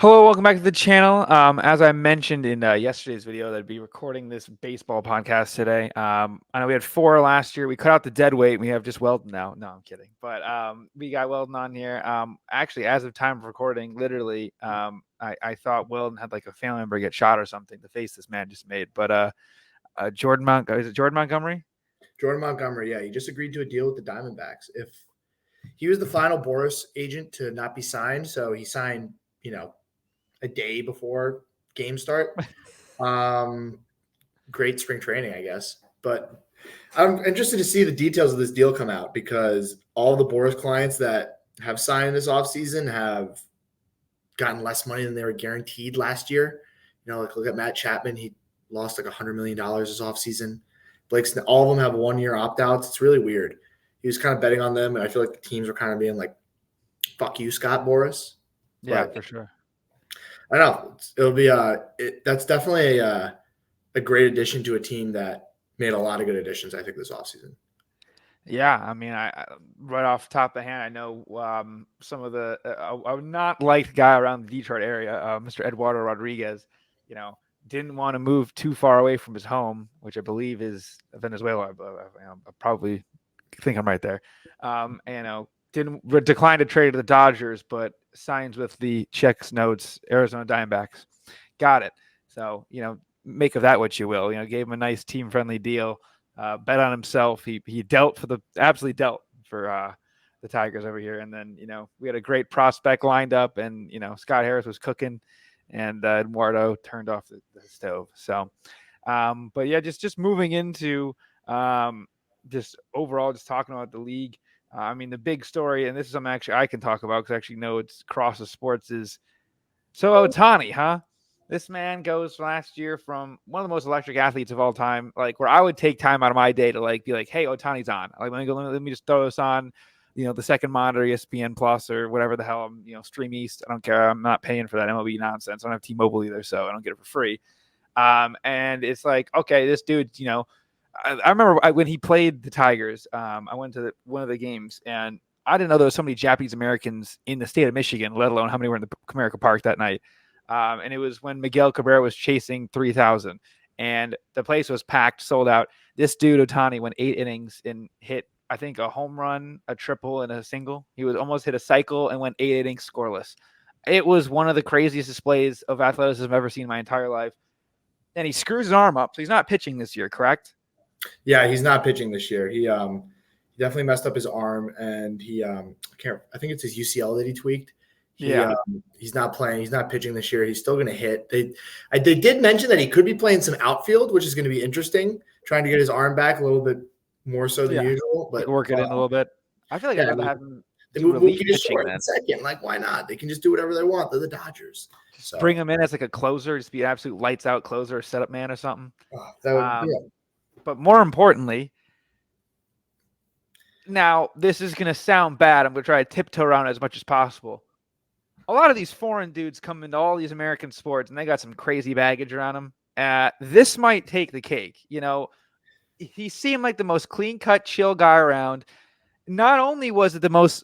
Hello, welcome back to the channel. As I mentioned in yesterday's video, that I'd be recording this baseball podcast today. I know we had 4 last year. We cut out the dead weight. We have just Weldon now. No, I'm kidding. But we got Weldon on here. Actually, as of time of recording, literally, I thought Weldon had like a family member get shot or something. The face this man just made. But is it Jordan Montgomery? Jordan Montgomery, yeah, he just agreed to a deal with the Diamondbacks. If he was the final Boris agent to not be signed, so he signed, a day before game start. Great spring training, I guess. But I'm interested to see the details of this deal come out because all the Boris clients that have signed this offseason have gotten less money than they were guaranteed last year. Like look at Matt Chapman. He lost like $100 million this offseason. Blake's, all of them have 1-year opt-outs. It's really weird. He was kind of betting on them, and I feel like the teams were kind of being like, fuck you, Scott Boras. Yeah, for sure. I don't know. It'll be that's definitely a great addition to a team that made a lot of good additions, I think, this offseason. Yeah, I mean, I right off the top of the hand, I know some of the I would not liked guy around the Detroit area, Mr. Eduardo Rodriguez, didn't want to move too far away from his home, which I believe is Venezuela. I probably think I'm right there. Didn't decline to trade to the Dodgers, but signs with the checks notes Arizona Diamondbacks. Got it. So make of that what you will. Gave him a nice team friendly deal. Bet on himself. He absolutely dealt for the Tigers over here. And then we had a great prospect lined up, and Scott Harris was cooking, and Eduardo turned off the stove. So, but yeah, just moving into just overall, just talking about the league. I mean, the big story, and this is something actually I can talk about because I actually know it's across the sports, is so Ohtani, huh? This man goes last year from one of the most electric athletes of all time, like where I would take time out of my day to like be like, hey, Ohtani's on. Like, let me just throw this on, the second monitor, ESPN Plus or whatever the hell, Stream East. I don't care. I'm not paying for that MLB nonsense. I don't have T-Mobile either, so I don't get it for free. And it's like, okay, this dude, I remember when he played the Tigers, I went to one of the games, and I didn't know there was so many Japanese Americans in the state of Michigan, let alone how many were in the Comerica Park that night. And it was when Miguel Cabrera was chasing 3,000, and the place was packed, sold out. This dude, Ohtani, went 8 innings and hit, I think, a home run, a triple, and a single. He was almost hit a cycle and went 8 innings scoreless. It was one of the craziest displays of athleticism I've ever seen in my entire life. And he screws his arm up, so he's not pitching this year, correct? Yeah, he's not pitching this year. He definitely messed up his arm, and I think it's his UCL that he tweaked. He's not playing. He's not pitching this year. He's still going to hit. They did mention that he could be playing some outfield, which is going to be interesting, trying to get his arm back a little bit more so than usual. But work it in a little bit. I feel like I'd rather have him do relief pitching then. Second, like why not? They can just do whatever they want. They're the Dodgers. So bring him in as like a closer, just be an absolute lights out closer, or setup man or something. But more importantly, now this is going to sound bad. I'm going to try to tiptoe around as much as possible. A lot of these foreign dudes come into all these American sports, and they got some crazy baggage around them. This might take the cake. He seemed like the most clean-cut, chill guy around. Not only was it the most,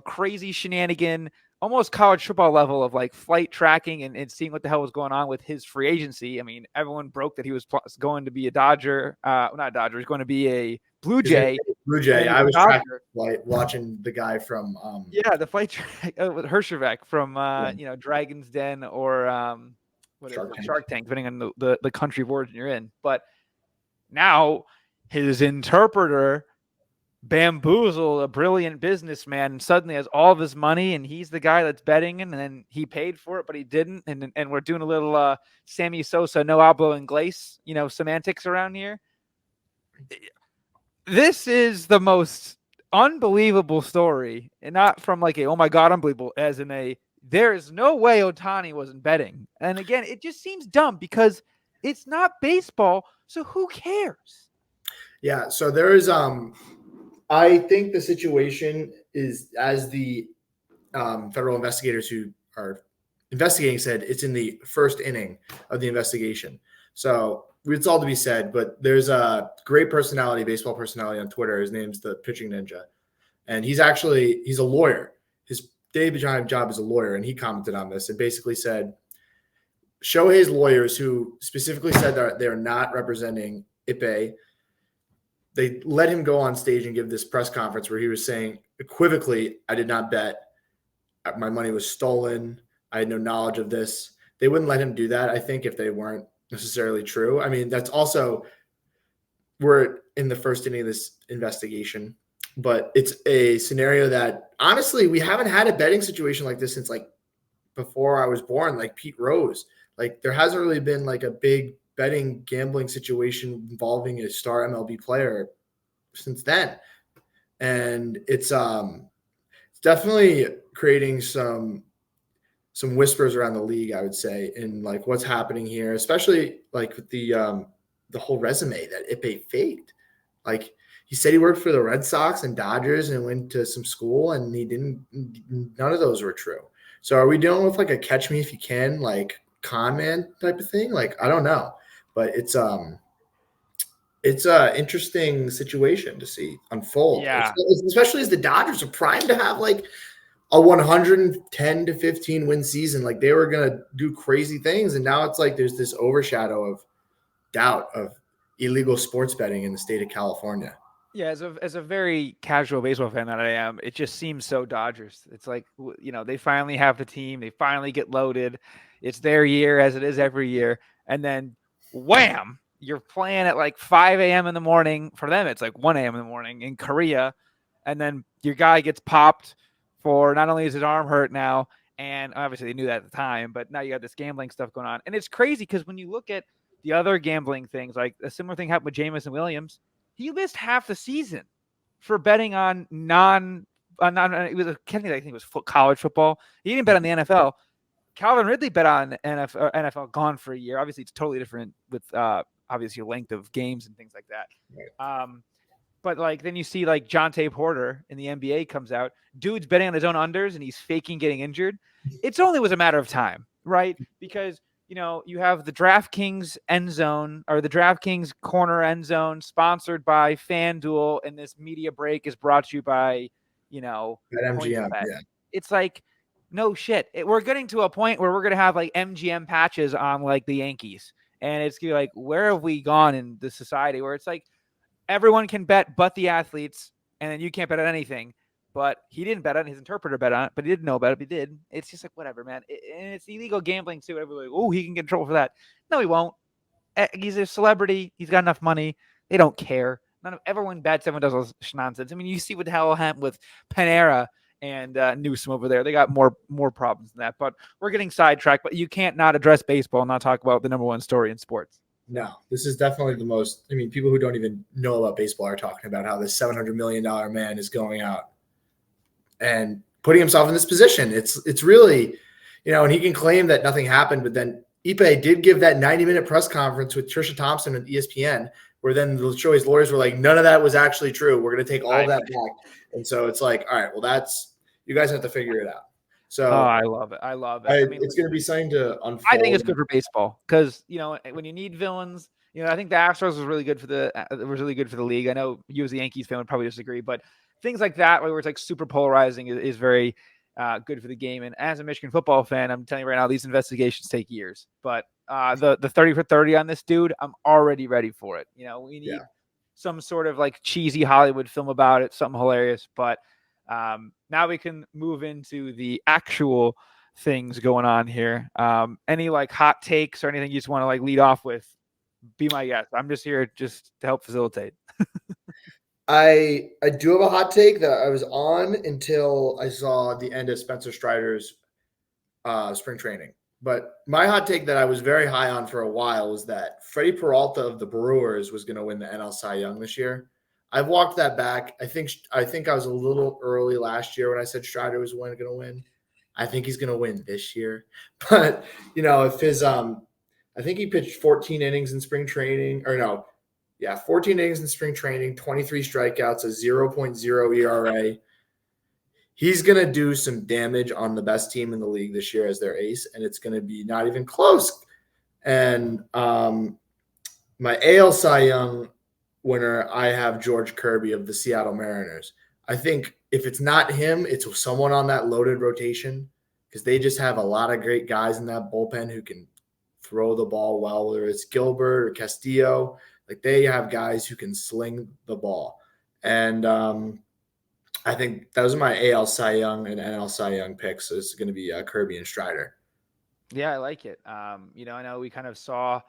crazy shenanigan, almost college football level of like flight tracking and seeing what the hell was going on with his free agency. I mean, everyone broke that he was going to be a Dodger, not a Dodger. He's going to be a Blue Jay. I was watching the guy from the flight track with Hershevek from Dragon's Den or Shark Tank, depending on the country of origin you're in. But now his interpreter bamboozled a brilliant businessman and suddenly has all of his money, and he's the guy that's betting, and then he paid for it, but he didn't. And we're doing a little Sammy Sosa, no hablo inglés, semantics around here. This is the most unbelievable story, and not from like a, oh my God, unbelievable, as in a, there is no way Ohtani wasn't betting. And again, it just seems dumb because it's not baseball. So who cares? Yeah. So there is, I think the situation is, as the federal investigators who are investigating said, it's in the first inning of the investigation. So it's all to be said, but there's a great baseball personality on Twitter. His name's the Pitching Ninja. And he's a lawyer. His day behind job as a lawyer, and he commented on this and basically said Shohei's lawyers, who specifically said that they're not representing Ippei, they let him go on stage and give this press conference where he was saying equivocally, I did not bet. My money was stolen. I had no knowledge of this. They wouldn't let him do that, I think, if they weren't necessarily true. I mean, that's also, we're in the first inning of this investigation, but it's a scenario that honestly, we haven't had a betting situation like this since like before I was born, like Pete Rose. Like there hasn't really been like a big betting gambling situation involving a star MLB player since then. And it's definitely creating some whispers around the league, I would say, in like what's happening here, especially like with the whole resume that Ippei faked. Like he said he worked for the Red Sox and Dodgers and went to some school, and he didn't. None of those were true. So are we dealing with like a catch me if you can, like con man type of thing? Like I don't know, but it's a interesting situation to see unfold. Yeah. Especially as the Dodgers are primed to have like a 110 to 15 win season. Like they were going to do crazy things. And now it's like there's this overshadow of doubt of illegal sports betting in the state of California. Yeah, as a very casual baseball fan that I am, it just seems so Dodgers. It's like, they finally have the team. They finally get loaded. It's their year, as it is every year. And then, wham, you're playing at like 5 a.m. in the morning. For them, it's like 1 a.m. in the morning in Korea. And then your guy gets popped for not only is his arm hurt now, and obviously they knew that at the time, but now you got this gambling stuff going on. And it's crazy because when you look at the other gambling things, like a similar thing happened with Jameson Williams. He missed half the season for betting on it was I think it was college football. He didn't bet on the NFL. Calvin Ridley bet on NFL gone for a year. Obviously, it's totally different with obviously length of games and things like that. Right. But like then you see like Jonte Porter in the NBA comes out. Dude's betting on his own unders and he's faking getting injured. It's only was a matter of time, right? Because you have the DraftKings end zone or the DraftKings corner end zone sponsored by FanDuel, and this media break is brought to you by, MGM. Yeah. It's like, no shit. We're getting to a point where we're going to have like MGM patches on like the Yankees. And it's gonna be like, where have we gone in the society where it's like everyone can bet but the athletes, and then you can't bet on anything. But he didn't bet on it. His interpreter bet on it, but he didn't know about it. But he did. It's just like, whatever, man. And it's illegal gambling, too. Everybody's like, oh, he can get in trouble for that. No, he won't. He's a celebrity. He's got enough money. They don't care. Everyone bets. Everyone does all this nonsense. I mean, you see what the hell happened with Panera and Newsom over there. They got more problems than that. But we're getting sidetracked. But you can't not address baseball and not talk about the number one story in sports. No, this is definitely the most. I mean, people who don't even know about baseball are talking about how this $700 million man is going out and putting himself in this position. It's really, and he can claim that nothing happened, but then Ippei did give that 90-minute press conference with Trisha Thompson and ESPN, where then the Shohei's lawyers were like, none of that was actually true. We're going to take all of that back. And so it's like, all right, well, you guys have to figure it out. So I love it. I love it. It's going to be something to unfold. I think it's good for baseball because when you need villains, I think the Astros was really good for the league. I know you as a Yankees fan would probably disagree, but things like that where it's like super polarizing is very good for the game. And as a Michigan football fan, I'm telling you right now, these investigations take years. But the 30 for 30 on this dude, I'm already ready for it. We need some sort of like cheesy Hollywood film about it, something hilarious. But now we can move into the actual things going on here. Any like hot takes or anything you just want to like lead off with? Be my guest. I'm just here just to help facilitate. I do have a hot take that I was on until I saw the end of Spencer Strider's spring training. But my hot take that I was very high on for a while was that Freddie Peralta of the Brewers was going to win the NL Cy Young this year. I've walked that back. I think I was a little early last year when I said Strider was going to win. I think he's going to win this year. But, if his I think he pitched 14 innings in spring training, 14 innings in spring training, 23 strikeouts, a 0.0 ERA. He's going to do some damage on the best team in the league this year as their ace, and it's going to be not even close. And my AL Cy Young winner, I have George Kirby of the Seattle Mariners. I think if it's not him, it's someone on that loaded rotation because they just have a lot of great guys in that bullpen who can throw the ball well, whether it's Gilbert or Castillo. Like they have guys who can sling the ball. And I think those are my AL Cy Young and NL Cy Young picks. So it's going to be Kirby and Strider. Yeah, I like it. I know we kind of saw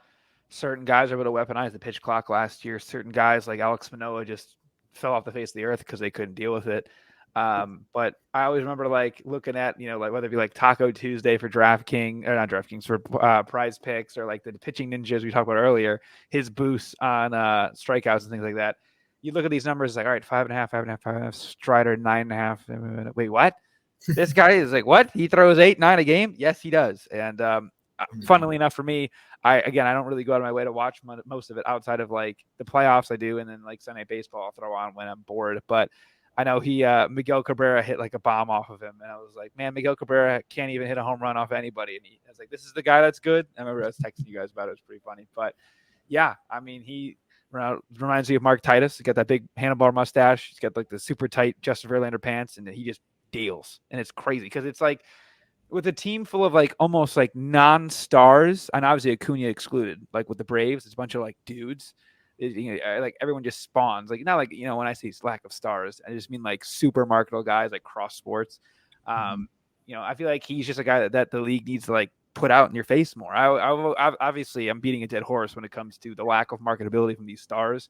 certain guys are able to weaponize the pitch clock last year. Certain guys like Alex Manoah just fell off the face of the earth because they couldn't deal with it. But I always remember like looking at, like whether it be like Taco Tuesday for DraftKings or not DraftKings for Prize Picks or like the pitching ninjas we talked about earlier, his boosts on strikeouts and things like that. You look at these numbers, it's like, all right, 5.5, 5.5, 5.5, Strider 9.5. Wait, what? This guy is like, what? He throws 8, 9 a game? Yes, he does. And funnily enough for me, I don't really go out of my way to watch most of it outside of like the playoffs I do. And then like Sunday baseball I'll throw on when I'm bored. But I know Miguel Cabrera hit like a bomb off of him. And I was like, man, Miguel Cabrera can't even hit a home run off anybody. And I was like, this is the guy that's good. I remember I was texting you guys about it. It was pretty funny. But yeah, I mean, he reminds me of Mark Titus. He's got that big handlebar mustache. He's got like the super tight Justin Verlander pants. And he just deals. And it's crazy because it's like with a team full of like almost like non-stars, and obviously Acuna excluded, like with the Braves, it's a bunch of like dudes. Like everyone just spawns. Like not like when I see lack of stars, I just mean like super marketable guys like cross sports. I feel like he's just a guy that the league needs to like put out in your face more. I obviously I'm beating a dead horse when it comes to the lack of marketability from these stars.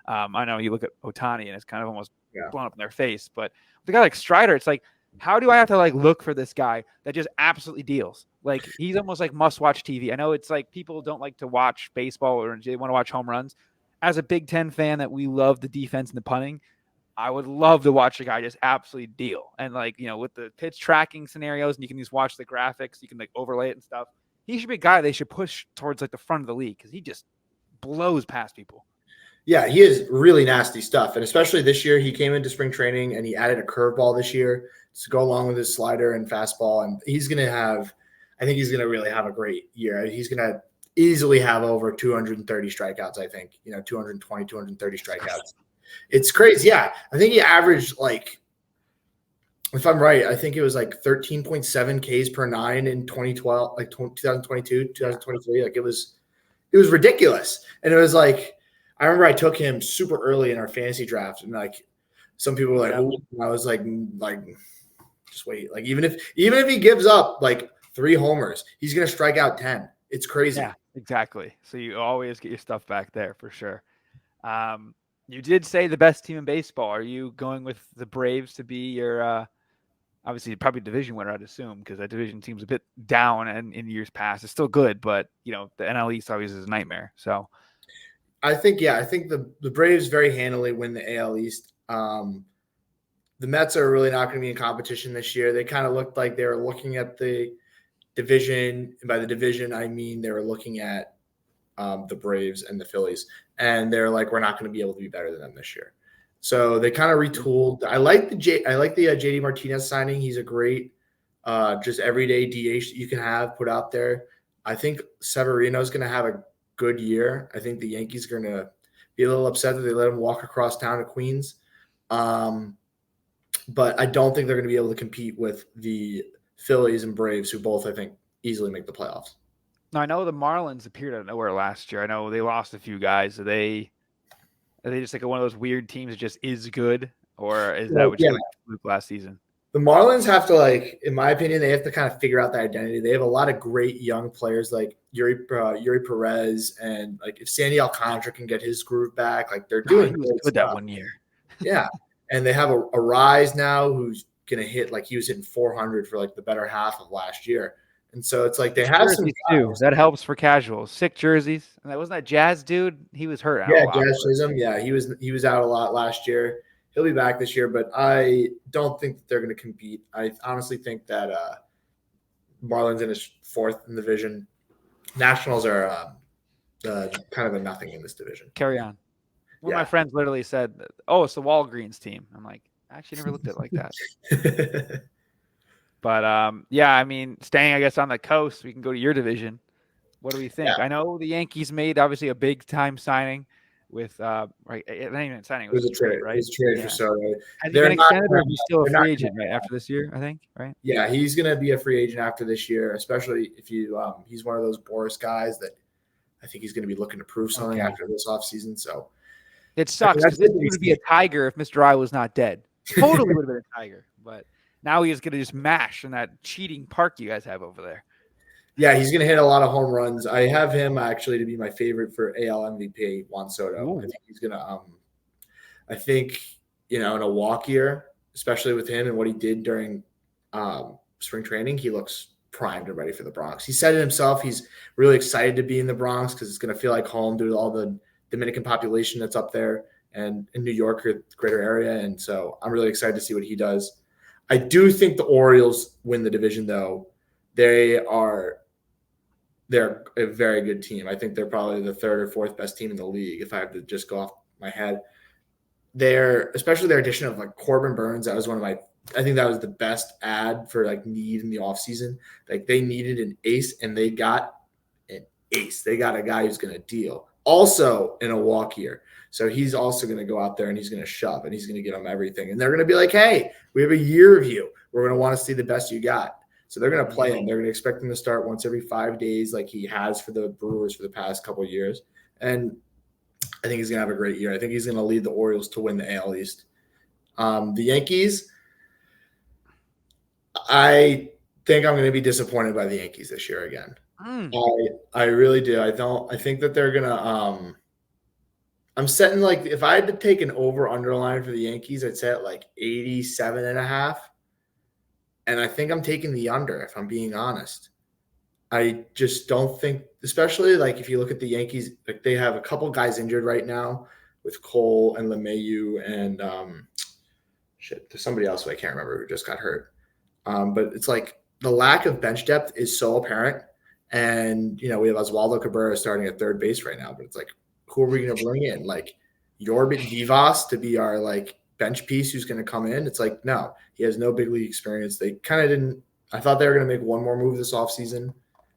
I know you look at Ohtani and it's kind of almost blown up in their face, but with a guy like Strider, it's like, how do I have to like look for this guy that just absolutely deals? Like he's almost like must-watch TV. I know it's like people don't like to watch baseball or they want to watch home runs. As a Big Ten fan that we love the defense and the punting, I would love to watch a guy just absolutely deal. And like, with the pitch tracking scenarios and you can just watch the graphics, you can like overlay it and stuff. He should be a guy they should push towards like the front of the league because he just blows past people. Yeah, he is really nasty stuff. And especially this year, he came into spring training and he added a curveball this year to go along with his slider and fastball. And I think he's going to really have a great year. He's going to easily have over 230 strikeouts, I think, 220, 230 strikeouts. It's crazy. Yeah. I think he averaged like, if I'm right, I think it was like 13.7 Ks per 9 in 2012, like 2022, 2023. Like it was ridiculous. And it was like, I remember I took him super early in our fantasy draft, and like some people were like, "Oh," I was like, just wait. Like even if he gives up like 3 homers, he's gonna strike out 10. It's crazy. Yeah, exactly. So you always get your stuff back there for sure. You did say the best team in baseball. Are you going with the Braves to be your obviously probably division winner, I'd assume, because that division seems a bit down in years past. It's still good, but the NL East always is a nightmare. So I think the Braves very handily win the AL East. The Mets are really not going to be in competition this year. They kind of looked like they were looking at the division. And by the division, I mean they were looking at the Braves and the Phillies, and they're like, we're not going to be able to be better than them this year. So they kind of retooled. I like the JD Martinez signing. He's a great just everyday DH that you can have put out there. I think Severino is going to have a good year. I think the Yankees are going to be a little upset that they let him walk across town to Queens. But I don't think they're going to be able to compete with the Phillies and Braves, who both, I think, easily make the playoffs. Now, I know the Marlins appeared out of nowhere last year. I know they lost a few guys. Are they just like one of those weird teams that just is good? Or is that what you like last season? The Marlins have to, like, in my opinion, they have to kind of figure out the identity. They have a lot of great young players like Yuri Perez, and like if Sandy Alcantara can get his groove back, like they're doing good that one year. Yeah, and they have a Rise now who's gonna hit, like he was hitting 400 for like the better half of last year, and so it's like they have some too. That helps for casuals. Sick jerseys, and that wasn't that Jazz dude. He was hurt. Yeah, Jazz Chisholm. Yeah, he was out a lot last year. He'll be back this year, but I don't think that they're going to compete. I honestly think that Marlins in his 4th in the division. Nationals are kind of a nothing in this division. Carry on. One of my friends literally said, "Oh, it's the Walgreens team." I'm like, I actually never looked at it like that. But I mean, staying I guess on the coast, we can go to your division. What do we think? Yeah. I know the Yankees made obviously a big time signing. with right. It ain't even signing. It It was was a a trade. trade, It right? was a trade for Yeah. Soto. Has he They're been not. extended, or is he still a They're not. free agent right after this year? I think, right? Yeah, he's going to be a free agent after this year, especially if you. He's one of those Boris guys that I think he's going to be looking to prove something Okay. after this offseason. So It I mean, sucks that's because this good to dude would be see. a tiger if Mr. I was not dead. Totally would have been a tiger, but now he is going to just mash in that cheating park you guys have over there. Yeah, he's going to hit a lot of home runs. I have him actually to be my favorite for AL MVP, Juan Soto. Ooh. I think he's going to. I think in a walk year, especially with him and what he did during spring training, he looks primed and ready for the Bronx. He said it himself. He's really excited to be in the Bronx because it's going to feel like home due to all the Dominican population that's up there and in New York or the greater area. And so I'm really excited to see what he does. I do think the Orioles win the division, though. They're a very good team. I think they're probably the third or fourth best team in the league if I have to just go off my head. Especially their addition of like Corbin Burns, that was I think that was the best ad for like need in the offseason. Like they needed an ace and they got an ace. They got a guy who's going to deal. Also in a walk year. So he's also going to go out there and he's going to shove and he's going to get them everything. And they're going to be like, hey, we have a year of you. We're going to want to see the best you got. So they're going to play him. They're going to expect him to start once every 5 days like he has for the Brewers for the past couple of years. And I think he's going to have a great year. I think he's going to lead the Orioles to win the AL East. The Yankees, I think I'm going to be disappointed by the Yankees this year again. I really do. I think that they're going to I'm setting like if I had to take an over-under line for the Yankees, I'd say at like 87.5. And I think I'm taking the under if I'm being honest. I just don't think, especially like if you look at the Yankees, like they have a couple guys injured right now with Cole and LeMahieu and there's somebody else who I can't remember who just got hurt. But it's like the lack of bench depth is so apparent. And, we have Oswaldo Cabrera starting at third base right now, but it's like, who are we going to bring in? Like Yorbit Vivas to be our like bench piece who's going to come in? It's like, no, he has no big league experience. They kind of didn't. I thought they were going to make one more move this offseason.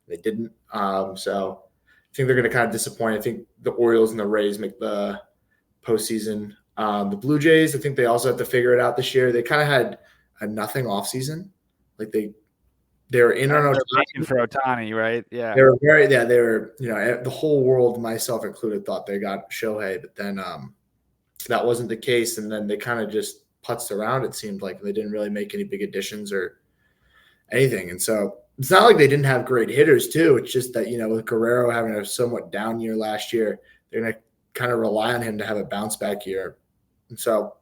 They didn't. So I think they're going to kind of disappoint. I think the Orioles and the Rays make the postseason. The Blue Jays, I think they also have to figure it out this year. They kind of had a nothing offseason. Like they were in on Ohtani for Ohtani, right? Yeah. They were the whole world, myself included, thought they got Shohei, but then that wasn't the case. And then they kind of just putzed around. It seemed like they didn't really make any big additions or anything. And so it's not like they didn't have great hitters too. It's just that, with Guerrero having a somewhat down year last year, they're going to kind of rely on him to have a bounce back year. And so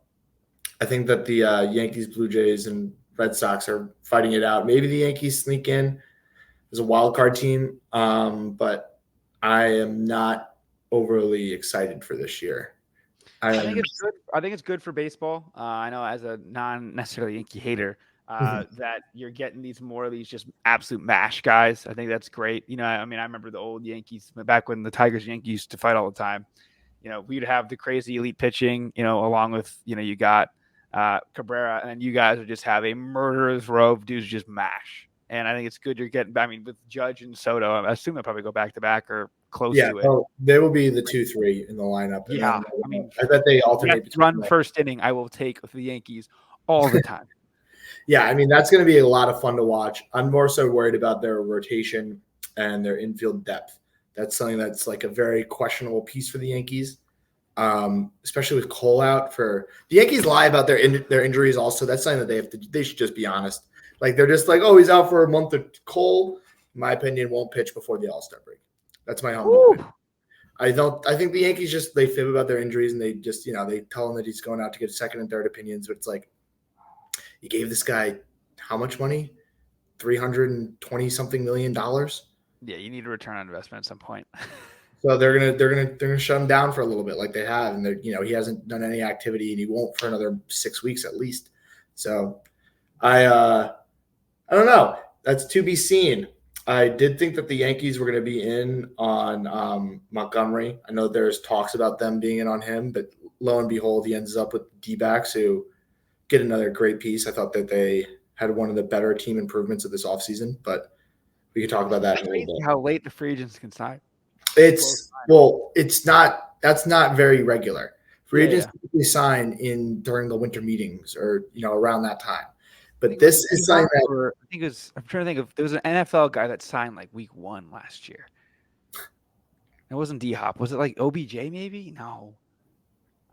I think that the Yankees, Blue Jays, and Red Sox are fighting it out. Maybe the Yankees sneak in as a wild card team, but I am not overly excited for this year. I think it's good. I think it's good for baseball. I know as a non-necessarily Yankee hater, that you're getting more of these just absolute mash guys. I think that's great. I remember the old Yankees back when the Tigers and Yankees used to fight all the time. We'd have the crazy elite pitching, along with, you got Cabrera, and then you guys would just have a murderer's row of dudes just mash. And I think it's good you're getting, with Judge and Soto, I assume they'll probably go back to back or close to it. Oh, they will be the 2-3 in the lineup. Yeah. I bet they alternate between run first inning. I will take with the Yankees all the time. Yeah. That's going to be a lot of fun to watch. I'm more so worried about their rotation and their infield depth. That's something that's like a very questionable piece for the Yankees. Especially with Cole out. For the Yankees lie about their injuries also. That's something that they should just be honest. Like they're just like, oh, he's out for a month. Of Cole, in my opinion, won't pitch before the All-Star break. That's my humble opinion. I think the Yankees they fib about their injuries and they just, they tell him that he's going out to get second and third opinions, but it's like you gave this guy how much money? $320-something million. Yeah, you need a return on investment at some point. So they're gonna shut him down for a little bit, like they have, and he hasn't done any activity, and he won't for another 6 weeks at least. So I don't know. That's to be seen. I did think that the Yankees were going to be in on Montgomery. I know there's talks about them being in on him, but lo and behold, he ends up with D-backs who get another great piece. I thought that they had one of the better team improvements of this offseason, but we can talk about that in a little bit. How late the free agents can sign. It's not that's not very regular. Free Yeah, agents yeah. typically sign during the winter meetings or around that time. I But think it was this is something D-Hop that or I think it was. I'm trying to think of. There was an NFL guy that signed like week 1 last year. It wasn't D-Hop. Was it like OBJ maybe? No,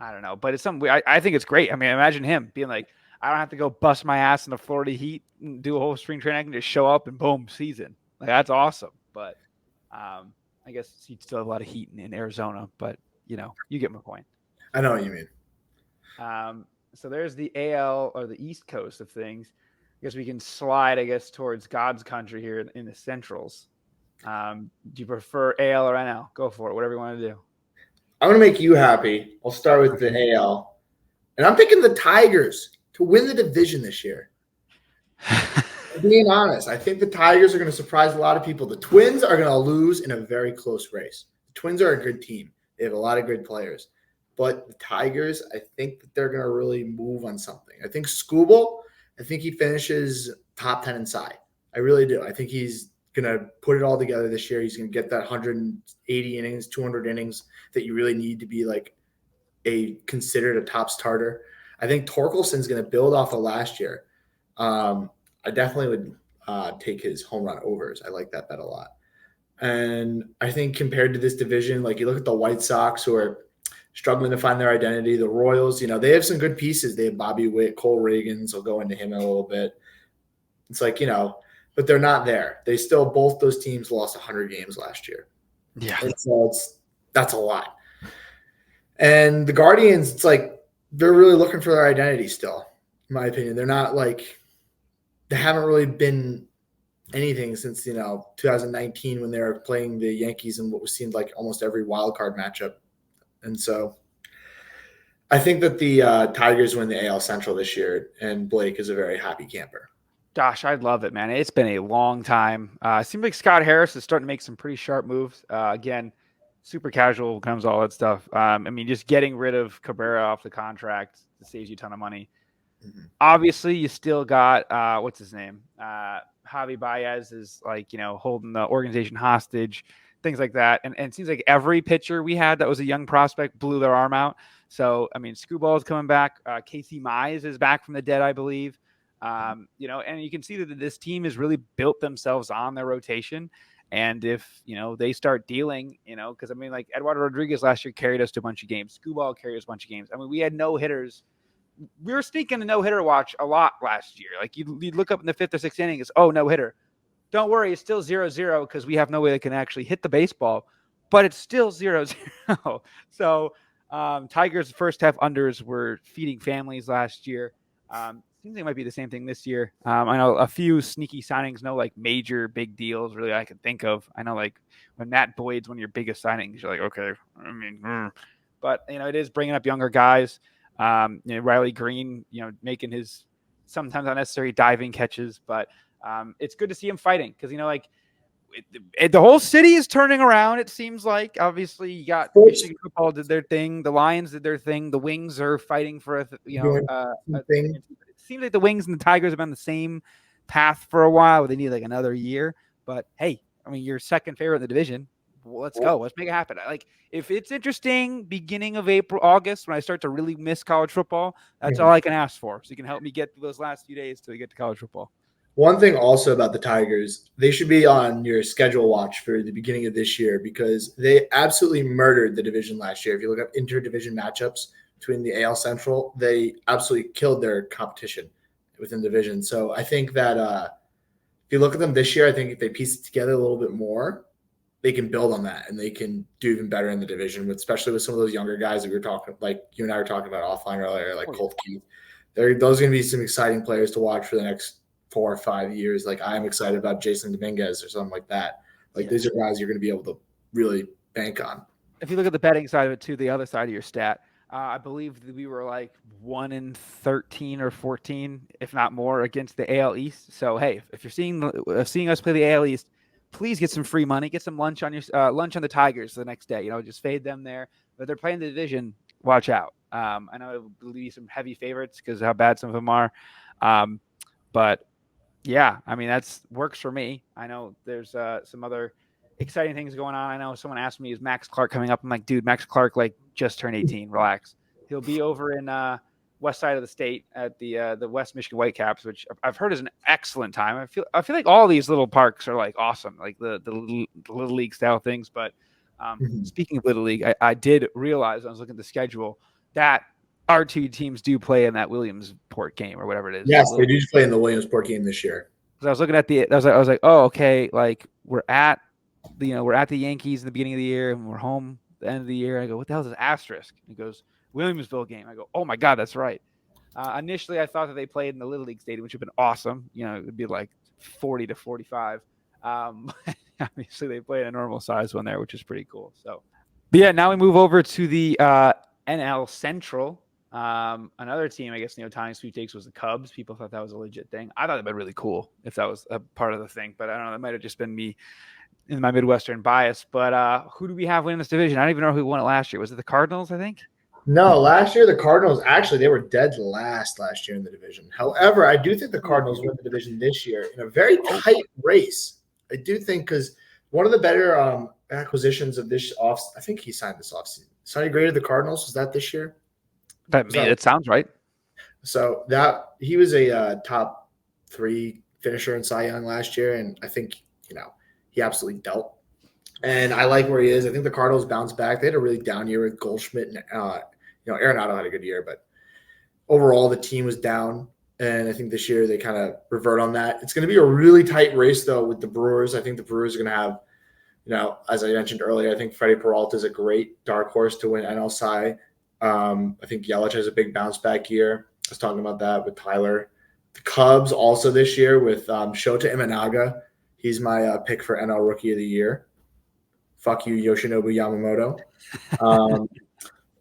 I don't know. But it's something. I think it's great. I mean, imagine him being like, I don't have to go bust my ass in the Florida Heat and do a whole spring training. I can just show up and boom, season. Like that's awesome. But I guess he'd still have a lot of heat in Arizona. But you get my point. I know what you mean. So there's the AL or the East Coast of things. I guess we can slide, towards God's country here in the Centrals. Do you prefer AL or NL? Go for it. Whatever you want to do. I'm going to make you happy. I'll start with the AL. And I'm picking the Tigers to win the division this year. Being honest, I think the Tigers are going to surprise a lot of people. The Twins are going to lose in a very close race. The Twins are a good team. They have a lot of good players. But the Tigers, I think that they're going to really move on something. I think Skubal, I think he finishes top 10 inside. I really do. I think he's going to put it all together this year. He's going to get that 180 innings, 200 innings that you really need to be like considered a top starter. I think Torkelson's going to build off of last year. I definitely would take his home run overs. I like that bet a lot. And I think compared to this division, like you look at the White Sox who are struggling to find their identity, the Royals, they have some good pieces. They have Bobby Witt, Cole Reagans. I'll go into him in a little bit. It's like, but they're not there. They still, both those teams lost 100 games last year. Yeah. And so that's a lot. And the Guardians, it's like they're really looking for their identity still, in my opinion. They're not like – they haven't really been anything since, 2019 when they were playing the Yankees in what seemed like almost every wild card matchup. And so I think that the Tigers win the AL Central this year, and Blake is a very happy camper. Gosh, I'd love it, man. It's been a long time. It seems like Scott Harris is starting to make some pretty sharp moves. Again, super casual comes all that stuff. Just getting rid of Cabrera off the contract saves you a ton of money. Mm-hmm. Obviously, you still got what's his name? Javi Baez is holding the organization hostage, things like that. And it seems like every pitcher we had that was a young prospect blew their arm out. So Skubal is coming back. Casey Mize is back from the dead, I believe. And you can see that this team has really built themselves on their rotation. And if, they start dealing, because Eduardo Rodriguez last year carried us to a bunch of games. Skubal carried us a bunch of games. We had no hitters. We were sneaking a no hitter watch a lot last year. Like you'd look up in the 5th or 6th inning, no hitter. Don't worry, it's still 0-0 because we have no way that can actually hit the baseball, but it's still 0-0. So Tigers' first half unders were feeding families last year. Seems like it might be the same thing this year. I know a few sneaky signings, no major big deals really I can think of. I know when Matt Boyd's one of your biggest signings, you're like, okay, but it is bringing up younger guys. Riley Green, making his sometimes unnecessary diving catches, but it's good to see him fighting because the whole city is turning around. It seems like obviously you got Michigan football did their thing, the Lions did their thing, the Wings are fighting for a thing. It seems like the Wings and the Tigers have been on the same path for a while. They need another year, but hey, you're second favorite in the division. Well, let's go. Let's make it happen. If it's interesting, beginning of April, August, when I start to really miss college football, that's all I can ask for. So you can help me get through those last few days till we get to college football. One thing also about the Tigers, they should be on your schedule watch for the beginning of this year because they absolutely murdered the division last year. If you look at interdivision matchups between the AL Central, they absolutely killed their competition within the division. So I think that if you look at them this year, I think if they piece it together a little bit more, they can build on that and they can do even better in the division, especially with some of those younger guys that we were talking, like you and I were talking about offline earlier, like Colt Keith. Those are going to be some exciting players to watch for the next 4 or 5 years. I'm excited about Jason Dominguez or something like that. These are guys you're going to be able to really bank on. If you look at the betting side of it too, the other side of your stat, I believe that we were 1-13 or 14, if not more, against the AL East. So hey, if you're seeing us play the AL East, please get some free money, get some lunch on your lunch on the Tigers the next day. Just fade them there. But they're playing the division. Watch out. I know it will be some heavy favorites because of how bad some of them are. But yeah, that's works for me. I know there's some other exciting things going on. I know someone asked me, is Max Clark coming up? I'm like, dude, Max Clark like just turned 18. Relax. He'll be over in west side of the state at the West Michigan Whitecaps, which I've heard is an excellent time. I feel like all these little parks are like awesome, like the little league style things. But speaking of little league, I did realize when I was looking at the schedule that our two teams do play in that Williamsport game or whatever it is. Yes, they do play in the Williamsport game this year. I was looking at I was like, oh, okay, like we're at the Yankees in the beginning of the year and we're home at the end of the year. I go, what the hell is this asterisk? He goes, Williamsville game. I go, oh my God, that's right. Initially, I thought that they played in the Little League Stadium, which would have been awesome. You know, it would be like 40 to 45. Obviously, they played a normal size one there, which is pretty cool. So, but yeah, now we move over to the NL Central. Another team, I guess, the Ohtani sweepstakes was the Cubs. People thought that was a legit thing. I thought it'd been really cool if that was a part of the thing, but I don't know. That might have just been me in my Midwestern bias. But who do we have winning this division? I don't even know who won it last year. Was it the Cardinals, I think? No, last year the Cardinals, actually, they were dead last year in the division. However, I do think the Cardinals win the division this year in a very tight race. I do think because one of the better acquisitions of this I think he signed this offseason. Sonny Gray to the Cardinals, was that this year? It sounds right. So that he was a top 3 finisher in Cy Young last year, and I think he absolutely dealt. And I like where he is. I think the Cardinals bounced back. They had a really down year with Goldschmidt and Arenado had a good year, but overall the team was down. And I think this year they kind of revert on that. It's going to be a really tight race though with the Brewers. I think the Brewers are going to have, as I mentioned earlier, I think Freddie Peralta is a great dark horse to win NL Cy. I think Yelich has a big bounce back year. I was talking about that with Tyler. The Cubs also this year with Shota Imanaga. He's my pick for NL Rookie of the Year. Fuck you, Yoshinobu Yamamoto.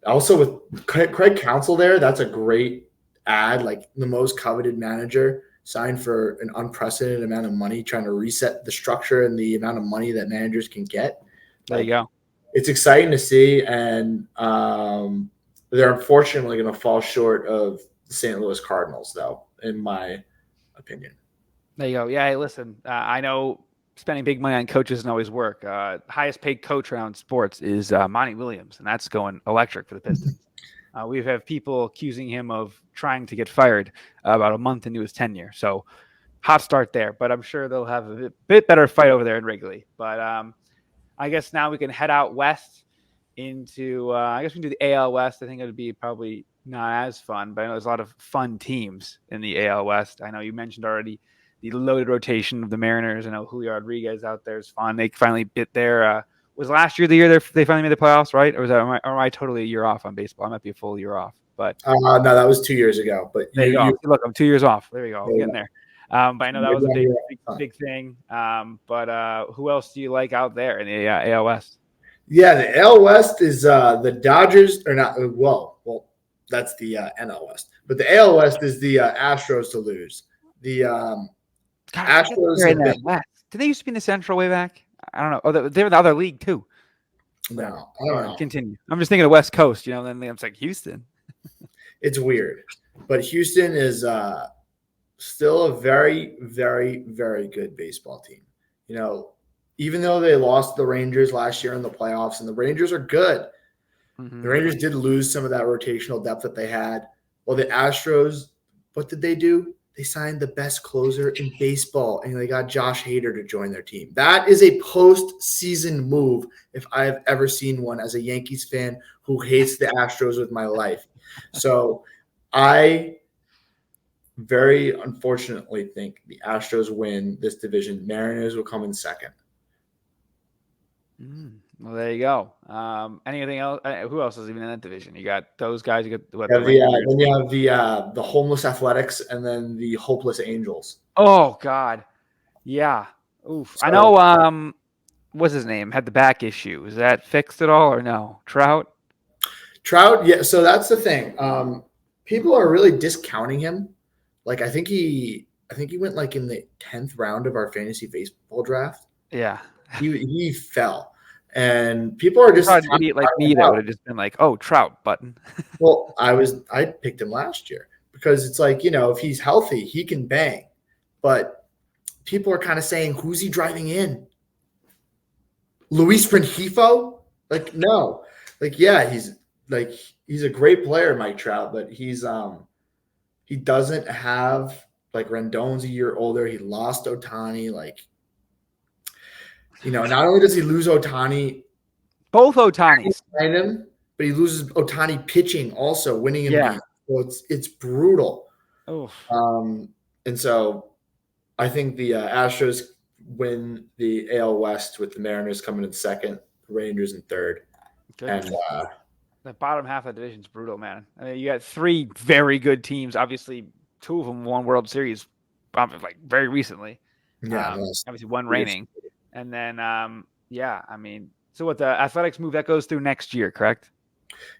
Also with Craig Counsell there, that's a great ad. Like the most coveted manager signed for an unprecedented amount of money, trying to reset the structure and the amount of money that managers can get. There you go. It's exciting to see, and they're unfortunately going to fall short of the St. Louis Cardinals, though, in my opinion. There you go. Yeah, hey, listen, I know spending big money on coaches doesn't always work. Highest paid coach around sports is Monty Williams, and that's going electric for the Pistons. We have people accusing him of trying to get fired about a month into his tenure. So hot start there, but I'm sure they'll have a bit better fight over there in Wrigley. But I guess now we can head out west into I guess we can do the AL West. I think it would be probably not as fun, but I know there's a lot of fun teams in the AL West. I know you mentioned already the loaded rotation of the Mariners. I know Julio Rodriguez out there is fun. They finally bit their was last year the year they finally made the playoffs, right? Or was that am I totally a year off on baseball? I might be a full year off, but no, that was 2 years ago. But there you go. Look, I'm 2 years off. There you go. I'm getting there. But I know that was a big thing. But who else do you like out there in the AL West? Yeah, the AL West is the Dodgers or not. Well, that's the NL West, but the AL West is the Astros to lose. The Astros in the West. Did they used to be in the Central way back? I don't know. Oh, they're in the other league too. No, I don't know. Continue. I'm just thinking of West Coast. Then it's like Houston. It's weird, but Houston is still a very, very, very good baseball team. Even though they lost the Rangers last year in the playoffs, and the Rangers are good, the Rangers did lose some of that rotational depth that they had. Well, the Astros, what did they do? They signed the best closer in baseball, and they got Josh Hader to join their team. That is a postseason move if I have ever seen one as a Yankees fan who hates the Astros with my life. So I very unfortunately think the Astros win this division. Mariners will come in second. Well, there you go. Anything else? Who else is even in that division? You got those guys. You got then you have the homeless Athletics, and then the hopeless Angels. Oh God, yeah. Oof. So, I know. What's his name? Had the back issue. Is that fixed at all or no? Trout. Yeah. So that's the thing. People are really discounting him. Like I think he went like in the 10th round of our fantasy baseball draft. Yeah. He fell. And people are just an idiot like me that would have just been like, "Oh, Trout button." Well, I picked him last year because it's like, if he's healthy, he can bang. But people are kind of saying, who's he driving in? Luis Rengifo? Like, no. Like, yeah, he's a great player, Mike Trout, but he doesn't have like Rendon's a year older. He lost Otani. Like, not only does he lose Otani Both Otanis. behind him, but he loses Otani pitching also, winning him Yeah. games. So it's brutal. Oh, And so I think the Astros win the AL West with the Mariners coming in second, Rangers in third. good. And The bottom half of the division is brutal, man. I mean, you got three very good teams. Obviously, two of them won World Series, like very recently. yeah, Obviously one reigning, and then yeah, I mean, so what the Athletics move that goes through next year, correct?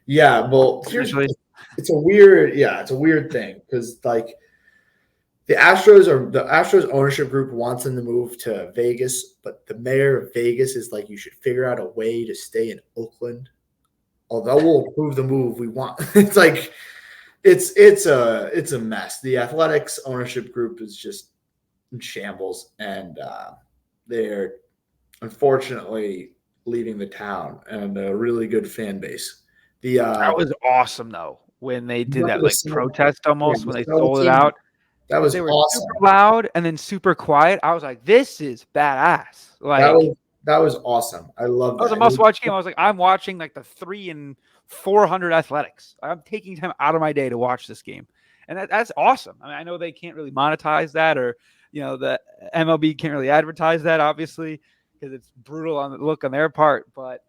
yeah. Well, it's a weird thing because like the Astros ownership group wants them to move to Vegas, but the mayor of Vegas is like, you should figure out a way to stay in Oakland. Although we'll approve the move, we want. It's like it's a mess. The Athletics ownership group is just in shambles, and they're unfortunately leaving the town and a really good fan base. That was awesome though when they did that like protest almost when they the sold it team. out. That was They were awesome. super loud and then super quiet. I was like, this is badass. Like that was awesome. I love that. It was a must-watch game. I was like, I'm watching like the 3 and 400 Athletics. I'm taking time out of my day to watch this game, and that's awesome. I mean, I know they can't really monetize that, or the MLB can't really advertise that, obviously, because it's brutal on the look on their part. But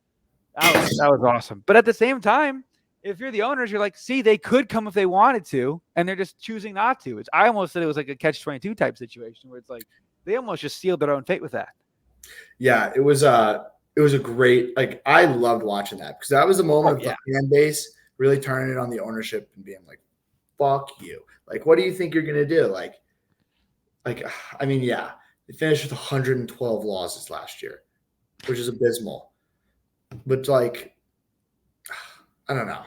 that was awesome. But at the same time, if you're the owners, you're like, see, they could come if they wanted to, and they're just choosing not to. I almost said it was like a catch-22 type situation where it's like they almost just sealed their own fate with that. Yeah, it was a great, like, I loved watching that because that was a moment of the fan base really turning it on the ownership and being like, fuck you. Like, what do you think you're going to do? Like, I mean, yeah, they finished with 112 losses last year, which is abysmal. But like, I don't know.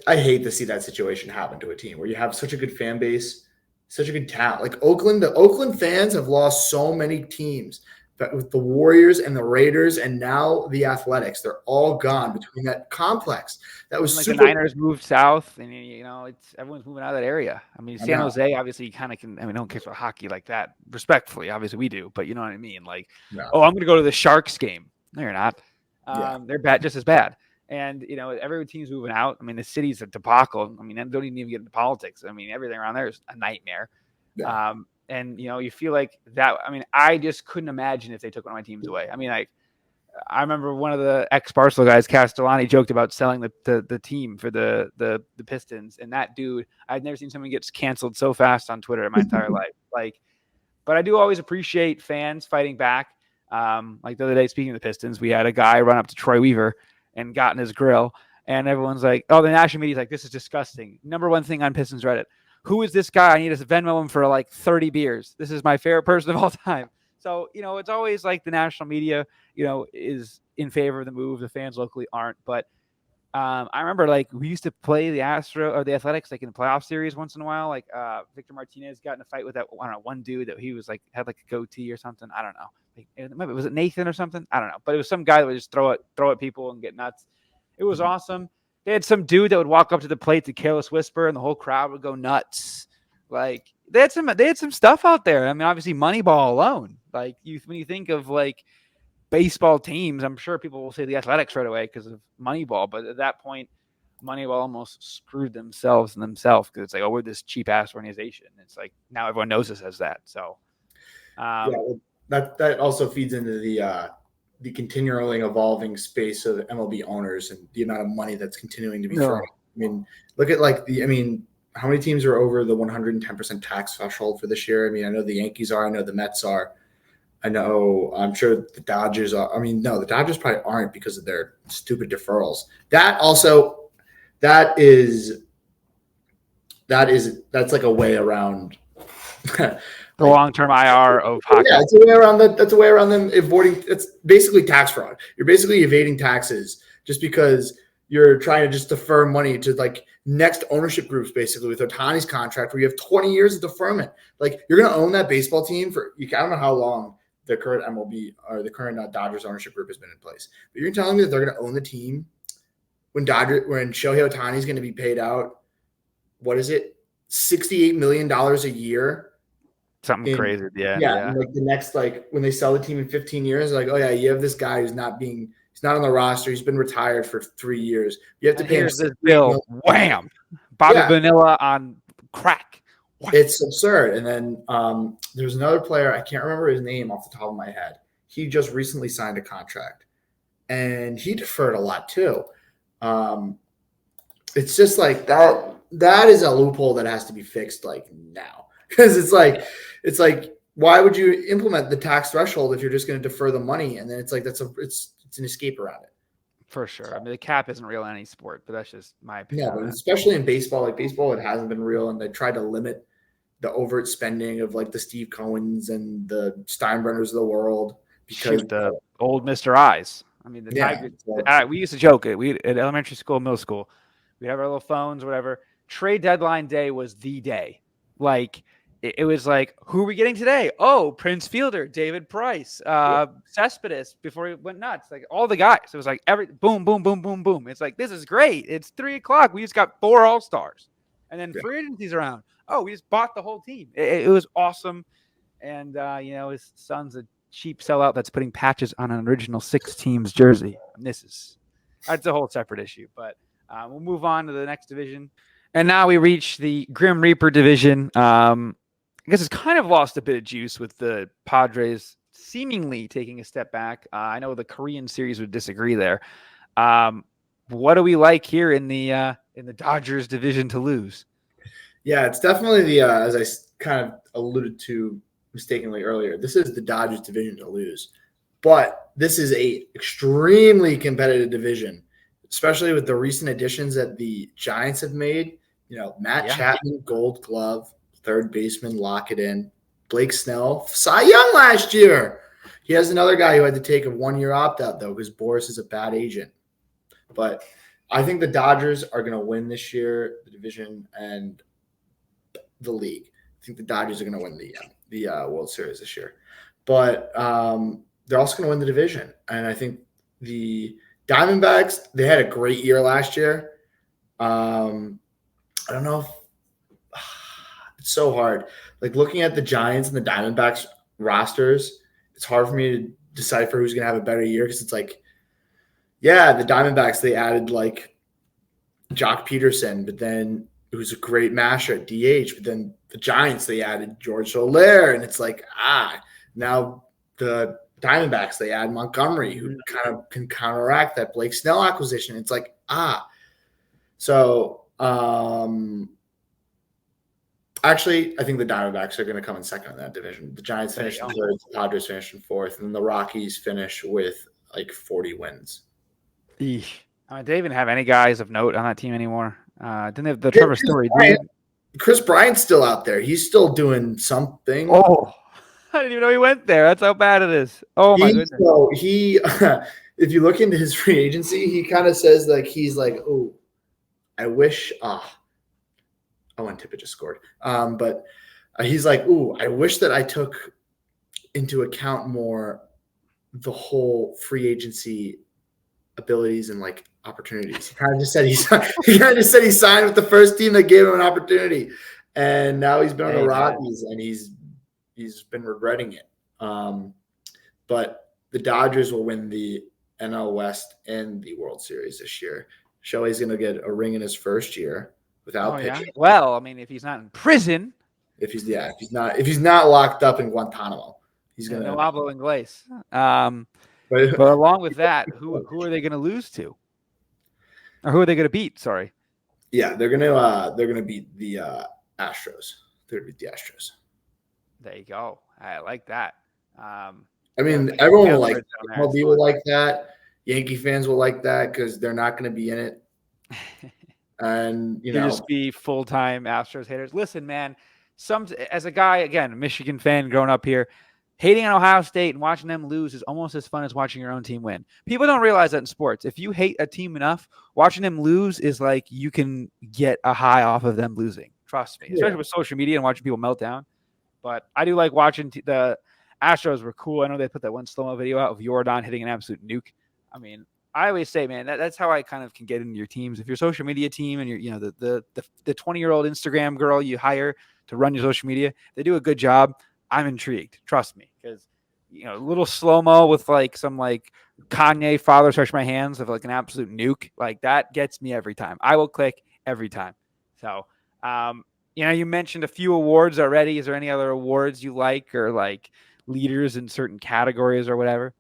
I hate to see that situation happen to a team where you have such a good fan base, such a good talent. Like Oakland, the Oakland fans have lost so many teams. But with the Warriors and the Raiders and now the Athletics, they're all gone between that complex. That was like super. The Niners moved south, and it's everyone's moving out of that area. I mean, San Jose obviously kind of can. I mean, no one cares about hockey like that. Respectfully, obviously we do, but you know what I mean. Like, oh, I'm going to go to the Sharks game. No, you're not. They're bad, just as bad. And every team's moving out. I mean, the city's a debacle. I mean, don't even get into politics. I mean, everything around there is a nightmare. Yeah. And you feel like that. I mean, I just couldn't imagine if they took one of my teams away. I mean, I remember one of the ex-Barcelona guys, Castellani, joked about selling the team for the Pistons, and that dude, I've never seen someone get canceled so fast on Twitter in my entire life. Like, but I do always appreciate fans fighting back. Like the other day, speaking of the Pistons, we had a guy run up to Troy Weaver and got in his grill, and everyone's like, "Oh, the national media's like, this is disgusting." Number one thing on Pistons Reddit: who is this guy? I need to Venmo him for like 30 beers. This is my favorite person of all time. So, it's always like the national media, is in favor of the move. The fans locally aren't. But I remember like we used to play the Athletics like in the playoff series once in a while. Like Victor Martinez got in a fight with that one dude that he was like had like a goatee or something. I don't know. Like, was it Nathan or something? I don't know. But it was some guy that would just throw at people and get nuts. It was awesome. They had some dude that would walk up to the plate to careless whisper, and the whole crowd would go nuts. Like they had some stuff out there. I mean, obviously Moneyball alone. Like when you think of like baseball teams, I'm sure people will say the Athletics right away because of Moneyball. But at that point, Moneyball almost screwed themselves because it's like, oh, we're this cheap ass organization. It's like now everyone knows us as that. So that also feeds into the continually evolving space of MLB owners and the amount of money that's continuing to be thrown. I mean, look at how many teams are over the 110% tax threshold for this year? I mean, I know the Yankees are, I know the Mets are. I'm sure the Dodgers are. I mean, no, the Dodgers probably aren't because of their stupid deferrals. That's like a way around the long-term IR of hockey. Yeah, it's a way around that. That's a way around them avoiding. It's basically tax fraud. You're basically evading taxes just because you're trying to just defer money to like next ownership groups, basically with Ohtani's contract, where you have 20 years of deferment. Like you're going to own that baseball team for I don't know how long the current MLB or the current Dodgers ownership group has been in place. But you're telling me that they're going to own the Team when Shohei Ohtani is going to be paid out, what is it, $68 million a year? Something crazy at the end. Yeah. And like the next, like when they sell the team in 15 years, like, oh yeah, you have this guy who's he's not on the roster. He's been retired for 3 years. You have to pay him this bill. Wham! Bobby Vanilla on crack. What? It's absurd. And then there's another player. I can't remember his name off the top of my head. He just recently signed a contract and he deferred a lot too. It's just like that is a loophole that has to be fixed like now, because it's like why would you implement the tax threshold if you're just going to defer the money? And then it's like it's an escape around it. For sure. I mean, the cap isn't real in any sport, but that's just my opinion. Yeah, but especially in baseball, like baseball, it hasn't been real, and they tried to limit the overt spending of like the Steve Cohens and the Steinbrenners of the world because the old Mr. Eyes. I mean, the Tigers. We used to joke it. We at elementary school, middle school, we'd have our little phones, whatever. Trade deadline day was the day. Like it was like, who are we getting today? Oh, Prince Fielder, David Price, Cespedes before he went nuts. Like all the guys. It was like boom, boom, boom, boom, boom. It's like, this is great. It's 3:00. We just got 4 All-Stars. And then free agency's around. Oh, we just bought the whole team. It was awesome. And, his son's a cheap sellout that's putting patches on an original 6 teams jersey. And that's a whole separate issue. But we'll move on to the next division. And now we reach the Grim Reaper division. I guess it's kind of lost a bit of juice with the Padres seemingly taking a step back. I know the Korean series would disagree there. What do we like here in the Dodgers division to lose? Yeah, it's definitely the as I kind of alluded to mistakenly earlier, this is the Dodgers division to lose. But this is a extremely competitive division, especially with the recent additions that the Giants have made. Matt Chapman, Gold Glove, third baseman, lock it in. Blake Snell, Cy Young last year. He has another guy who had to take a 1-year opt-out, though, because Boris is a bad agent. But I think the Dodgers are going to win this year, the division and the league. I think the Dodgers are going to win the World Series this year. But they're also going to win the division. And I think the Diamondbacks, they had a great year last year. I don't know if it's so hard. Like looking at the Giants and the Diamondbacks rosters, it's hard for me to decipher who's going to have a better year, because it's like, yeah, the Diamondbacks, they added like Jock Peterson, but then it was a great masher at DH. But then the Giants, they added George Soler, and it's like, now the Diamondbacks, they add Montgomery, who kind of can counteract that Blake Snell acquisition. It's like, So, actually, I think the Diamondbacks are going to come in second in that division. The Giants finish in third, the Padres finish in fourth, and then the Rockies finish with like 40 wins. Do they even have any guys of note on that team anymore? Didn't they have the Trevor Story dude? Chris Bryant's still out there. He's still doing something. Oh, I didn't even know he went there. That's how bad it is. Oh, my goodness. So he, if you look into his free agency, he kind of says like, he's like, oh, I wish – and Tippett just scored. But he's like, ooh, I wish that I took into account more the whole free agency abilities and like opportunities. He kind of just said he signed with the first team that gave him an opportunity, and now he's been on the Rockies and he's been regretting it. But the Dodgers will win the NL West and the World Series this year. Shohei's going to get a ring in his first year without pitching. Yeah? Well, I mean, if he's not in prison, if he's not locked up in Guantanamo, he's going to no hablo inglés. But along with that, who are they going to lose to, or who are they going to beat? Sorry. Yeah, they're gonna beat the Astros. They're gonna beat the Astros. There you go. I like that. I mean, everyone will like MLB will like that. Yankee fans will like that because they're not going to be in it. And you just be full-time Astros haters. Listen, man, as a guy, again, a Michigan fan growing up here, hating on Ohio State and watching them lose is almost as fun as watching your own team win. People don't realize that in sports. If you hate a team enough, watching them lose is like you can get a high off of them losing. Trust me, especially with social media and watching people melt down. But I do like watching the Astros were cool. I know they put that one slow-mo video out of Jordan hitting an absolute nuke. I mean, I always say, man, that's how I kind of can get into your teams. If you're a social media team and you're, the 20-year-old Instagram girl you hire to run your social media, they do a good job. I'm intrigued. Trust me, because a little slow-mo with like some like Kanye father touch my hands of like an absolute nuke, like that gets me every time. I will click every time. So, you mentioned a few awards already. Is there any other awards you like or like leaders in certain categories or whatever?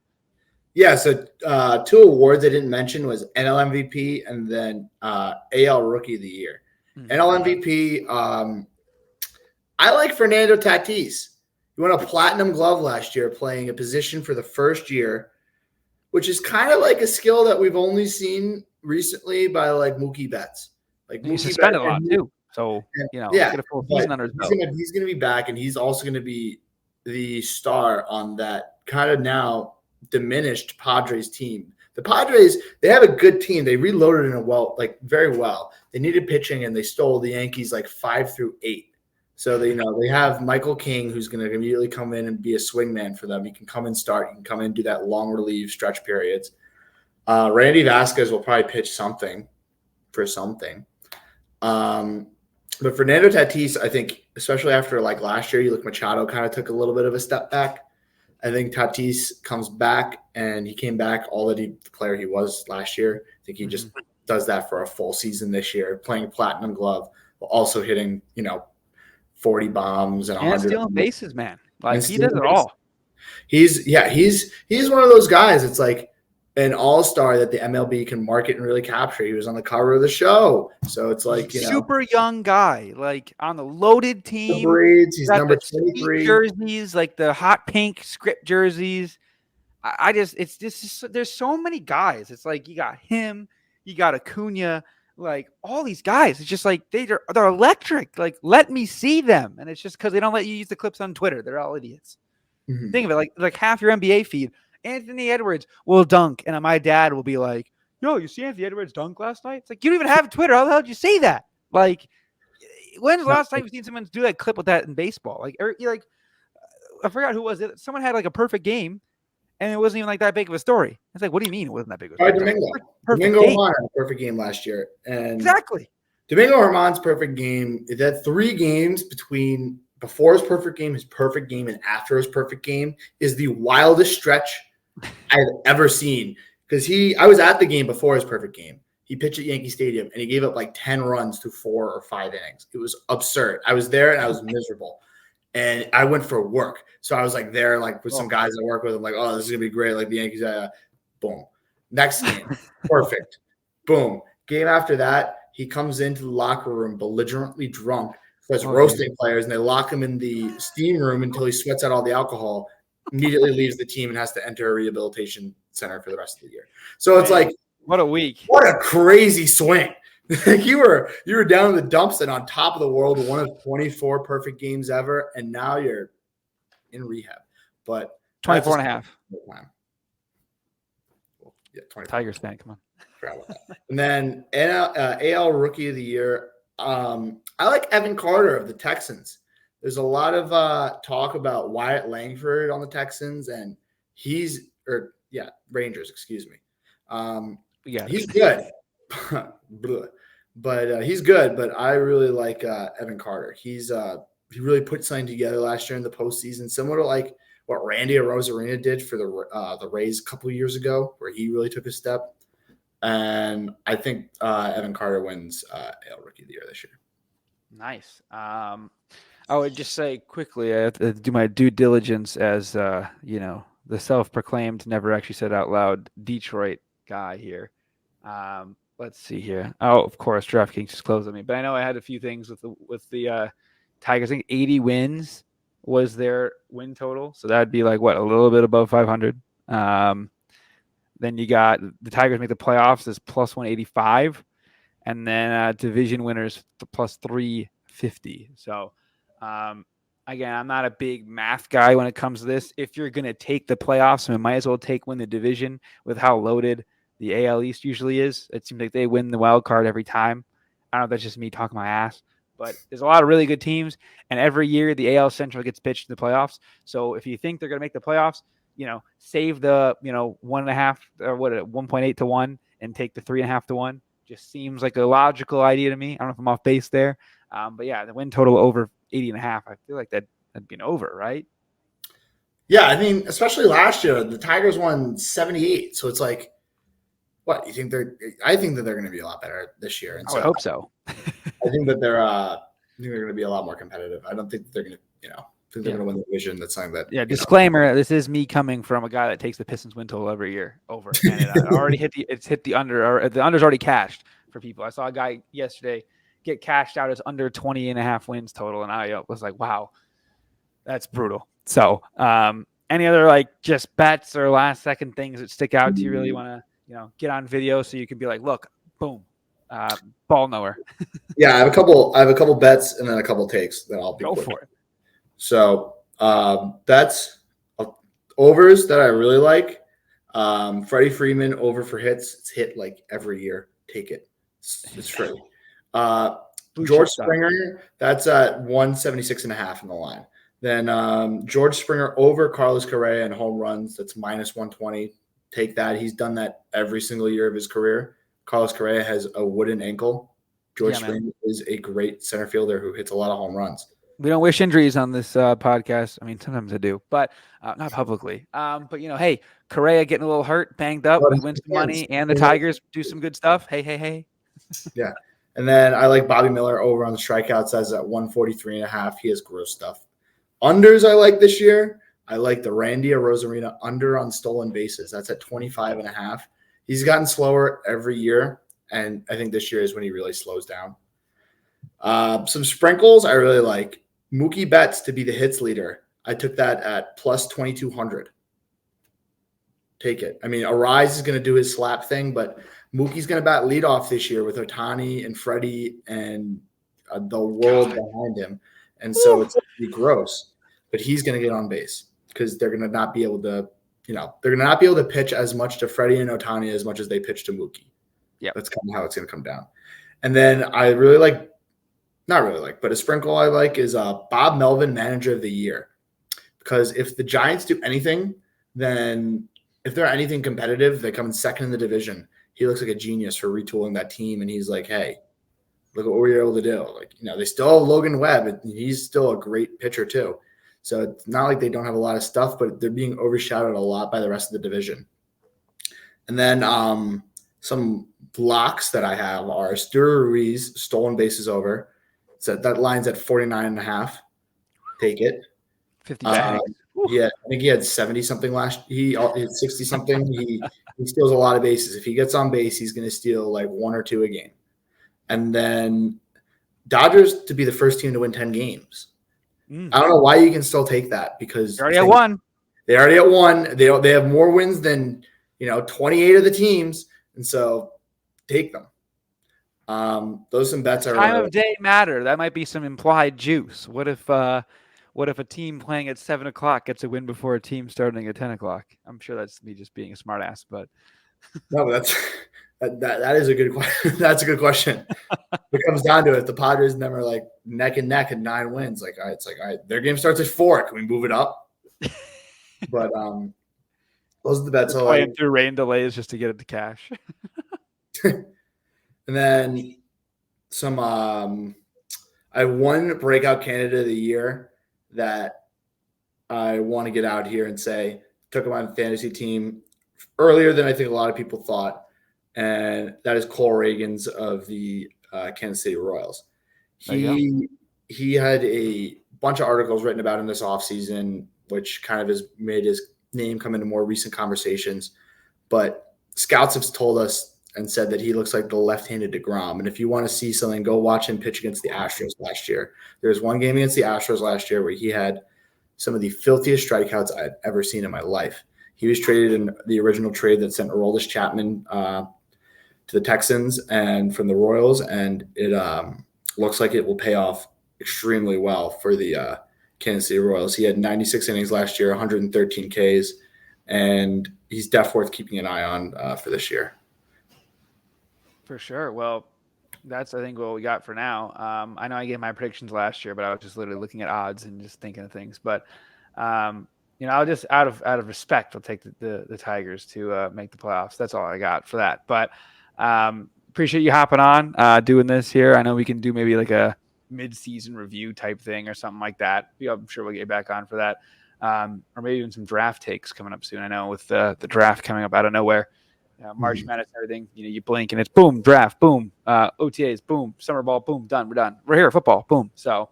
Yeah, so 2 awards I didn't mention was NL MVP and then AL Rookie of the Year. Mm-hmm. NL MVP, I like Fernando Tatis. He won a platinum glove last year playing a position for the first year, which is kind of like a skill that we've only seen recently by like Mookie Betts. Like He's Mookie suspended Betts, a lot too. So, yeah, get a full season under his belt. he's gonna be back, and he's also gonna be the star on that kind of now diminished Padres team. The Padres, they have a good team. They reloaded in very well. They needed pitching, and they stole the Yankees like 5 through 8. So they have Michael King, who's going to immediately come in and be a swingman for them. He can come and start. He can come in and do that long relief stretch periods. Randy Vasquez will probably pitch something. But Fernando Tatis, I think, especially after like last year, you look Machado kind of took a little bit of a step back. I think Tatis comes back, and he came back the player he was last year. I think he just does that for a full season this year, playing platinum glove, while also hitting 40 bombs and 100 stealing bases, man. Like he does it bases. all. He's one of those guys. It's like an all-star that the MLB can market and really capture. He was on the cover of the show. So it's like, super young guy, like on the loaded team. The Breeds, he's number 23. Jerseys, like the hot pink script jerseys. There's so many guys. It's like you got him, you got Acuna, like all these guys. It's just like they're electric. Like, let me see them. And it's just because they don't let you use the clips on Twitter. They're all idiots. Mm-hmm. Think of it like half your NBA feed. Anthony Edwards will dunk, and my dad will be like, "Yo, you see Anthony Edwards dunk last night?" It's like, you don't even have Twitter. How the hell did you say that? Like, when's the last time you've seen someone do that clip with that in baseball? Like, I forgot who was it. Someone had like a perfect game, and it wasn't even like that big of a story. It's like, what do you mean it wasn't that big of a story? Domingo Germán had a perfect game last year, and exactly. Domingo Germán's perfect game. It had 3 games between before his perfect game, and after his perfect game is the wildest stretch I've ever seen. Because I was at the game before his perfect game. He pitched at Yankee Stadium, and he gave up like 10 runs through 4 or 5 innings. It was absurd. I was there, and I was miserable. And I went for work. So I was like there, like with some guys I work with. I'm like, oh, this is going to be great. Like the Yankees, boom. Next game, perfect. Boom. Game after that, he comes into the locker room belligerently drunk, starts roasting players, and they lock him in the steam room until he sweats out all the alcohol, immediately leaves the team and has to enter a rehabilitation center for the rest of the year. So it's like, what a week. What a crazy swing. you were down in the dumps and on top of the world, one of 24 perfect games ever, and now you're in rehab. But 24 and a half. Yeah, 24. Tigers fan, come on. And then AL Rookie of the Year. I like Evan Carter of the Texans. There's a lot of talk about Wyatt Langford on the Texans, and Rangers, excuse me. He's good. But he's good. But I really like Evan Carter. He really put something together last year in the postseason, similar to like what Randy Arozarena did for the Rays a couple of years ago, where he really took a step. And I think Evan Carter wins AL Rookie of the Year this year. Nice. I would just say quickly, I have to do my due diligence as the self-proclaimed, never actually said out loud Detroit guy here. Let's see here. Oh, of course, DraftKings just closed on me. But I know I had a few things with the Tigers. I think 80 wins was their win total. So that'd be like, a little bit above 500. Then you got the Tigers make the playoffs as plus 185. And then division winners plus 350. So, again, I'm not a big math guy when it comes to this. If you're going to take the playoffs, we might as well win the division with how loaded the AL East usually is. It seems like they win the wild card every time. I don't know if that's just me talking my ass, But there's a lot of really good teams, and every year the AL Central gets pitched in the playoffs. So if you think they're going to make the playoffs, save the 1.5 or 1.8 to 1 and take the 3.5 to 1. Just seems like a logical idea to me. I don't know if I'm off base there, but yeah, the win total over 80.5. I feel like that'd be an over, right? Yeah, I mean, especially last year, the Tigers won 78. So it's like, what you think I think that they're going to be a lot better this year, and I would hope so. I think that they're going to be a lot more competitive. I don't think that they're going to, think they're going to win the division. That's something that. Yeah. Disclaimer: this is me coming from a guy that takes the Pistons win total every year over, and it already hit the under, or the under's already cashed for people. I saw a guy yesterday get cashed out as under 20.5 wins total, and I was like, wow, that's brutal. So, any other just bets or last second things that stick out to you? Really want to get on video so you can be like, look, boom, ball knower. Yeah, I have a couple bets and then a couple takes that I'll be go quick. for it. So bets overs that I really like. Freddie Freeman over for hits. It's hit every year. Take it. It's free. George Springer, that's at 176.5 in the line. Then George Springer over Carlos Correa and home runs. That's minus 120. Take that. He's done that every single year of his career. Carlos Correa has a wooden ankle. George Springer is a great center fielder who hits a lot of home runs. We don't wish injuries on this podcast. I mean, sometimes I do, but not publicly. But hey, Correa getting a little hurt, banged up. We win some money, and the Tigers do some good stuff. Hey. Yeah. And then I like Bobby Miller over on the strikeouts. That's at 143.5. He has gross stuff. Unders I like this year. I like the Randy Arozarena under on stolen bases. That's at 25.5. He's gotten slower every year, and I think this year is when he really slows down. Some sprinkles I really like. Mookie Betts to be the hits leader. I took that at plus 2,200. Take it. I mean, Arise is going to do his slap thing, but Mookie's going to bat leadoff this year with Ohtani and Freddie and the world behind him. And so it's going to be gross, but he's going to get on base because they're going to not be able to, they're going to not be able to pitch as much to Freddie and Ohtani as much as they pitch to Mookie. Yeah. That's kind of how it's going to come down. And then I really like, not really like, but a sprinkle I like is Bob Melvin, manager of the year. Because if the Giants do anything, then if they're anything competitive, they come in second in the division. He looks like a genius for retooling that team. And he's like, hey, look at what we were able to do. They still have Logan Webb, and he's still a great pitcher too. So it's not like they don't have a lot of stuff, but they're being overshadowed a lot by the rest of the division. And then some blocks that I have are Stuart Ruiz, stolen bases over. So that line's at 49.5. Take it. 50 bags. Yeah, I think he had 70-something he had 60-something. He steals a lot of bases. If he gets on base, he's going to steal one or two a game. And then Dodgers to be the first team to win 10 games. I don't know why you can still take that because They already at one. They already at one. They have more wins than 28 of the teams, and so take them. Those some bets are time of day matter. That might be some implied juice. What if a team playing at 7:00 gets a win before a team starting at 10:00? I'm sure that's me just being a smartass, but no, that is a good question. That's a good question. It comes down to it. The Padres never neck and neck at 9 wins. It's all right, their game starts at 4. Can we move it up? But those are the bets. Playing through rain delays just to get it to cash. And then some I have one breakout candidate of the year that I want to get out here and say took him on the fantasy team earlier than I think a lot of people thought, and that is Cole Reagans of the Kansas City Royals. He had a bunch of articles written about him this offseason, which kind of has made his name come into more recent conversations. But scouts have told us and said that he looks like the left-handed DeGrom. And if you want to see something, go watch him pitch against the Astros last year. There was one game against the Astros last year where he had some of the filthiest strikeouts I've ever seen in my life. He was traded in the original trade that sent Aroldis Chapman to the Texans and from the Royals, and it looks like it will pay off extremely well for the Kansas City Royals. He had 96 innings last year, 113 Ks, and he's definitely worth keeping an eye on for this year. For sure. Well, That's, I think, what we got for now. I know I gave my predictions last year, but I was just literally looking at odds and just thinking of things. But I'll just out of respect, I'll take the Tigers to make the playoffs. That's all I got for that. But appreciate you hopping on, doing this here. I know we can do maybe like a mid-season review type thing or something like that. I'm sure we'll get back on for that, or maybe even some draft takes coming up soon. I know with the draft coming up out of nowhere. March Madness and everything, you blink and it's boom, draft, boom, OTAs, boom, summer ball, boom, done, we're done. We're here, football, boom. So,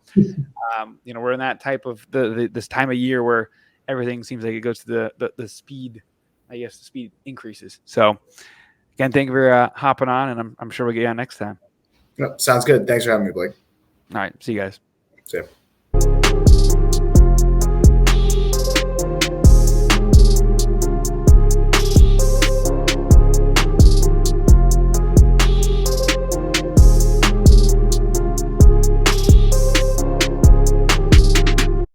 we're in that type of this time of year where everything seems like it goes to the speed, I guess the speed increases. So, again, thank you for hopping on, and I'm sure we'll get you on next time. Sounds good. Thanks for having me, Blake. All right, see you guys. See ya.